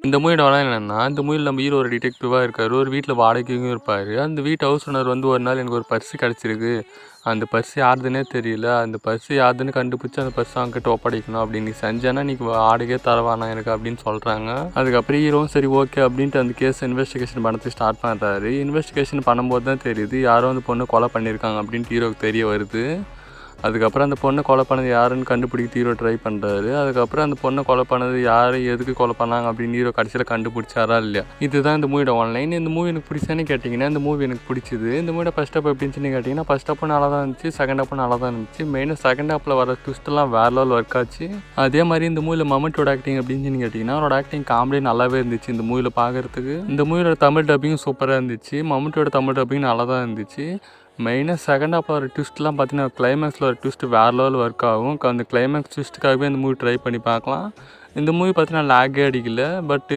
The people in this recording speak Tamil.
இந்த மூவியோட வளம் என்னன்னா, இந்த மூவில நம்ம ஹீரோ ஒரு டிடெக்டிவா இருக்காரு. ஒரு வீட்ல வாடகைக்கும் இருப்பாரு. அந்த வீட்டு ஹவுஸ் ஓனர் வந்து ஒரு நாள் எனக்கு ஒரு பர்ஸ் கிடைச்சிருக்கு. அந்த பர்ஸ் யாருதுன்னே தெரியல. அந்த பர்ஸ் யாருதுன்னு கண்டுபிடிச்சு அந்த பர்ஸ் அவன்கிட்ட ஒப்படைக்கணும். அப்படி நீ செஞ்சேன்னா நீ வாடகையே தர வேணாம் எனக்கு அப்படின்னு சொல்றாங்க. அதுக்கப்புறம் ஹீரோவும் சரி ஓகே அப்படின்ட்டு அந்த கேஸ் இன்வெஸ்டிகேஷன் பண்ணதுக்கு ஸ்டார்ட் பண்றாரு. இன்வெஸ்டிகேஷன் பண்ணும்போது தான் தெரியுது யாரோ அந்த பொண்ணு கொலை பண்ணியிருக்காங்க அப்படின்ட்டு ஹீரோவுக்கு தெரிய வருது. அதுக்கப்புறம் அந்த பொண்ணை கொலை பண்ணது யாருன்னு கண்டுபிடிக்க ஹீரோ ட்ரை பண்ணுறாரு. அதுக்கப்புறம் அந்த பொண்ணை கொலை பண்ணது யார், எதுக்கு கொலை பண்ணாங்க அப்படின்னு ஹீரோ கடைசியில் கண்டுபிடிச்சாரா இல்லையா. இதுதான் இந்த மூவியோட ஆன்லைன். இந்த மூவி எனக்கு பிடிச்சானு கேட்டிங்கன்னா இந்த மூவி எனக்கு பிடிச்சிது. இந்த மூவியோட ஃபஸ்ட் ஹாப் எப்படின்னு கேட்டிங்கன்னா ஃபஸ்ட் ஹாப்பும் நல்லா தான் இருந்துச்சு, செகண்ட் ஹாப்பும் நல்லா தான் இருந்துச்சு. மெயினாக செகண்ட் ஹாப்பில் வர ட்விஸ்ட்லாம் வேற லெவல் ஒர்க் ஆச்சு. அதே மாதிரி இந்த மூவியில் மம்முட்டியோட ஆக்டிங் அப்படின்னு கேட்டிங்கன்னா அவரோட ஆக்டிங் காமெடி நல்லாவே இருந்துச்சு இந்த மூவியில் பார்க்குறதுக்கு. இந்த மூவியோட தமிழ் டப்பிங்கும் சூப்பராக இருந்துச்சு. மம்முட்டியோட தமிழ் டப்பிங் நல்லா தான் இருந்துச்சு. மெயினாக செகண்ட் ஹாப்பில் ஒரு ட்விஸ்ட்லாம் பார்த்தீங்கன்னா கிளைமேக்ஸில் ஒரு ட்விஸ்ட் வேறு லெவல் ஒர்க் ஆகும். அந்த கிளைமேக்ஸ் ட்விஸ்ட்டுக்காகவே இந்த மூவி ட்ரை பண்ணி பார்க்கலாம். இந்த மூவி பார்த்தீங்கன்னா லேக்கே அடிக்கல. பட்